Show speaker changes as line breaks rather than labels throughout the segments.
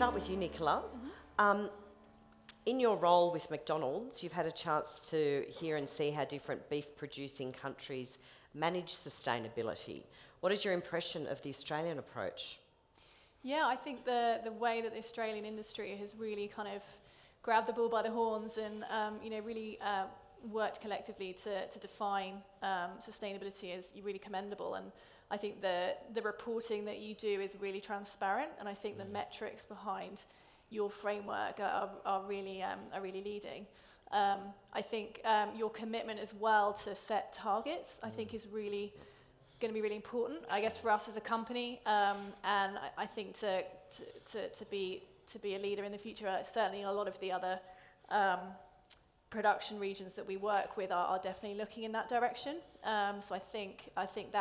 start with you, Nicola. In your role with McDonald's, you've had a chance to hear and see how different beef-producing countries manage sustainability. What is your impression of the Australian approach?
Yeah, I think the way that the Australian industry has really kind of grabbed the bull by the horns and really worked collectively to define sustainability is really commendable. And I think the reporting that you do is really transparent, and I think the metrics behind your framework are really leading. I think your commitment as well to set targets, I think, is really going to be really important, I guess, for us as a company, and I think to be a leader in the future. Certainly, a lot of the other production regions that we work with are definitely looking in that direction. So I think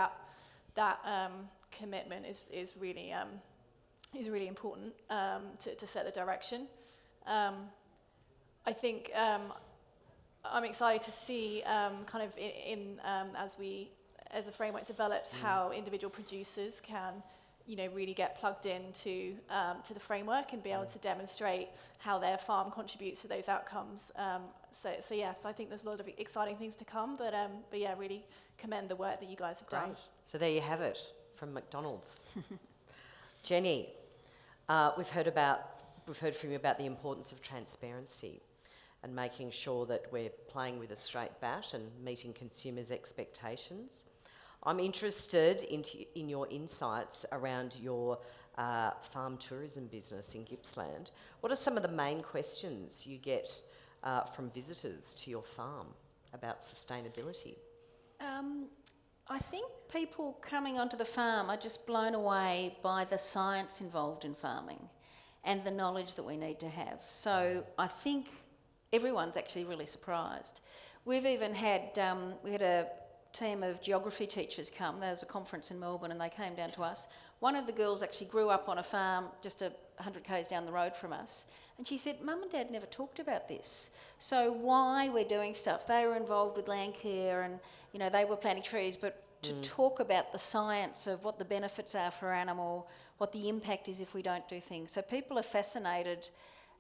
that commitment is really important to set the direction. I think I'm excited to see kind of as the framework develops, how individual producers can, really get plugged into to the framework and be able to demonstrate how their farm contributes to those outcomes. So I think there's a lot of exciting things to come, but yeah, really commend the work that you guys have done.
So there you have it from McDonald's. Jenny, we've heard from you about the importance of transparency and making sure that we're playing with a straight bat and meeting consumers' expectations. I'm interested in your insights around your farm tourism business in Gippsland. What are some of the main questions you get from visitors to your farm about sustainability?
I think people coming onto the farm are just blown away by the science involved in farming and the knowledge that we need to have. So I think everyone's actually really surprised. We've even had, we had a team of geography teachers come. There was a conference in Melbourne and they came down to us. One of the girls actually grew up on a farm just 100 k's down the road from us, and she said, Mum and Dad never talked about this. So why we're doing stuff, they were involved with land care and they were planting trees, but to talk about the science of what the benefits are for animal, what the impact is if we don't do things. So people are fascinated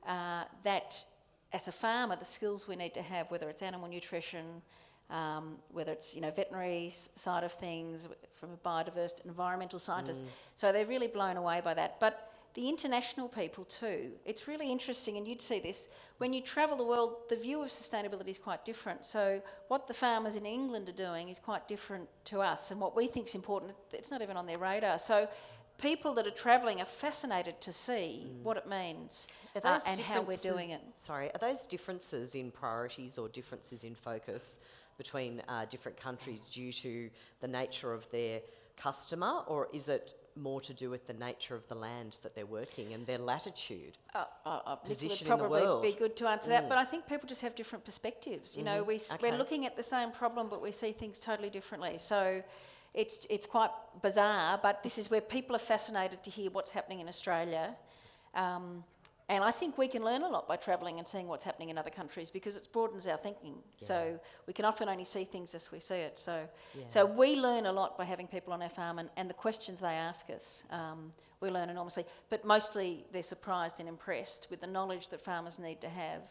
that as a farmer, the skills we need to have, whether it's animal nutrition, whether it's veterinary side of things, from a biodiversity, environmental scientist. So they're really blown away by that. But the international people too, it's really interesting, and you'd see this, when you travel the world, the view of sustainability is quite different. So what the farmers in England are doing is quite different to us, and what we think is important, it's not even on their radar. So people that are travelling are fascinated to see what it means and how we're doing it.
Sorry, are those differences in priorities or differences in focus between different countries due to the nature of their customer, or is it more to do with the nature of the land that they're working and their latitude, position in the world?
It would probably be good to answer that, but I think people just have different perspectives. We're looking at the same problem, but we see things totally differently. So it's quite bizarre, but this is where people are fascinated to hear what's happening in Australia. And I think we can learn a lot by travelling and seeing what's happening in other countries, because it broadens our thinking. Yeah. So we can often only see things as we see it. So we learn a lot by having people on our farm and the questions they ask us. We learn enormously. But mostly they're surprised and impressed with the knowledge that farmers need to have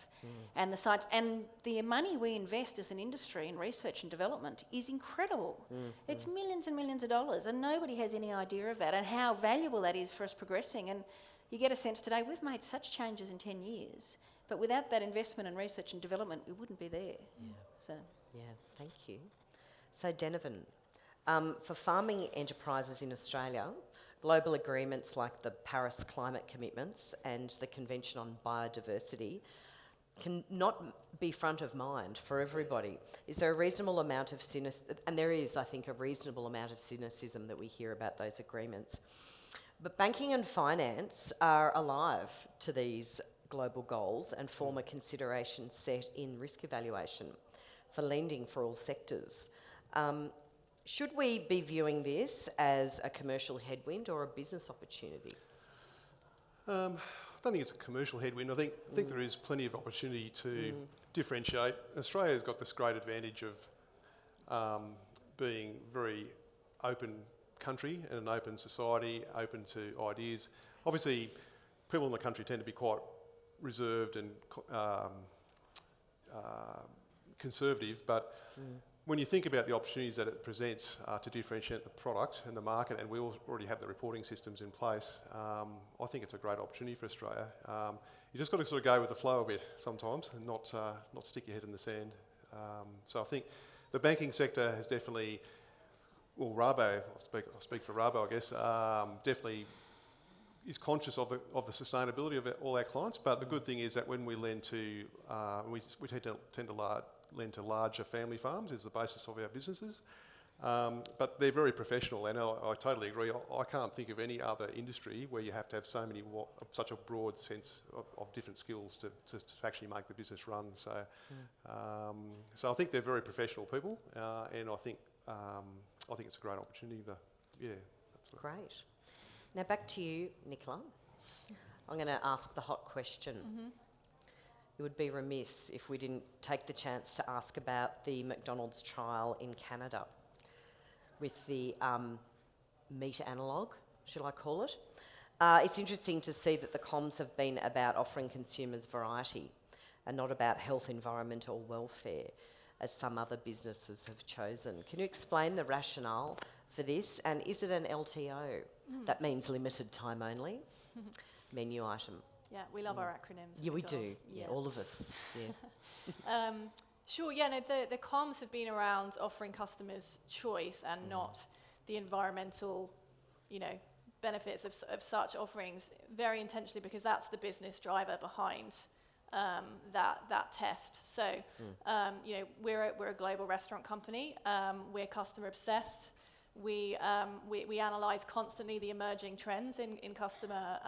and the science. And the money we invest as an industry in research and development is incredible. It's millions and millions of dollars, and nobody has any idea of that and how valuable that is for us progressing. And you get a sense today, we've made such changes in 10 years, but without that investment in research and development, we wouldn't be there.
Yeah, thank you. So Denovan, for farming enterprises in Australia, global agreements like the Paris climate commitments and the Convention on Biodiversity can not be front of mind for everybody. Is there a reasonable amount of cynicism, and there is, I think, a reasonable amount of cynicism that we hear about those agreements. But banking and finance are alive to these global goals and form a consideration set in risk evaluation for lending for all sectors. Should we be viewing this as a commercial headwind or a business opportunity?
I don't think it's a commercial headwind. I think there is plenty of opportunity to differentiate. Australia's got this great advantage of being very open country and an open society, open to ideas. Obviously, people in the country tend to be quite reserved and conservative, but when you think about the opportunities that it presents to differentiate the product and the market, and we already have the reporting systems in place, I think it's a great opportunity for Australia. You just got to sort of go with the flow a bit sometimes and not stick your head in the sand. So I think the banking sector has definitely, well, Rabo, I'll speak for Rabo, I guess, definitely is conscious of the sustainability of all our clients. But the good thing is that when we lend to, we tend to lend to larger family farms is the basis of our businesses. But they're very professional, and I totally agree. I can't think of any other industry where you have to have such a broad sense of different skills to actually make the business run. So, so I think they're very professional people, and I think it's a great opportunity. That's
Great. Now back to you, Nicola. I'm going to ask the hot question. It would be remiss if we didn't take the chance to ask about the McDonald's trial in Canada with the meat analogue, should I call it. It's interesting to see that the comms have been about offering consumers variety and not about health, environment or welfare, as some other businesses have chosen. Can you explain the rationale for this, and is it an LTO? That means limited time only menu item.
Yeah, we love our acronyms.
Yeah, we do.
McDonald's.
Yeah, all of us. Yeah.
Sure, yeah, no, the comms have been around offering customers choice and not the environmental, benefits of such offerings, very intentionally, because that's the business driver behind that test. So, we're a global restaurant company. We're customer obsessed. We analyse constantly the emerging trends in customer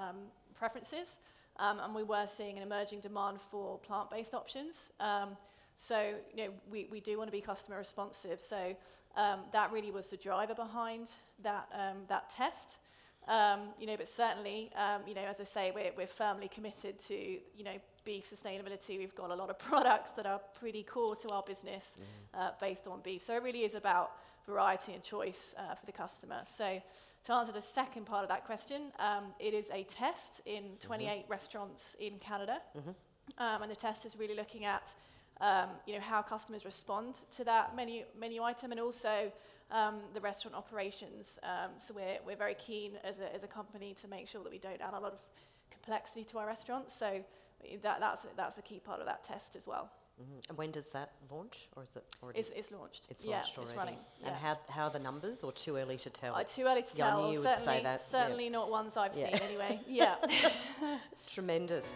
preferences, and we were seeing an emerging demand for plant-based options. So, we do want to be customer responsive. So that really was the driver behind that test. But certainly, as I say, we're firmly committed to, beef sustainability. We've got a lot of products that are pretty core to our business based on beef. So it really is about variety and choice for the customer. So to answer the second part of that question, it is a test in 28 restaurants in Canada. And the test is really looking at how customers respond to that menu item, and also the restaurant operations. So we're very keen as a company to make sure that we don't add a lot of complexity to our restaurants. So that's a key part of that test as well.
And when does that launch, or is it already?
It's launched.
It's launched already.
It's running.
And how are the numbers, or too early to tell?
Too early to tell.
I knew you would say that.
Certainly not ones I've seen anyway. Yeah.
Tremendous.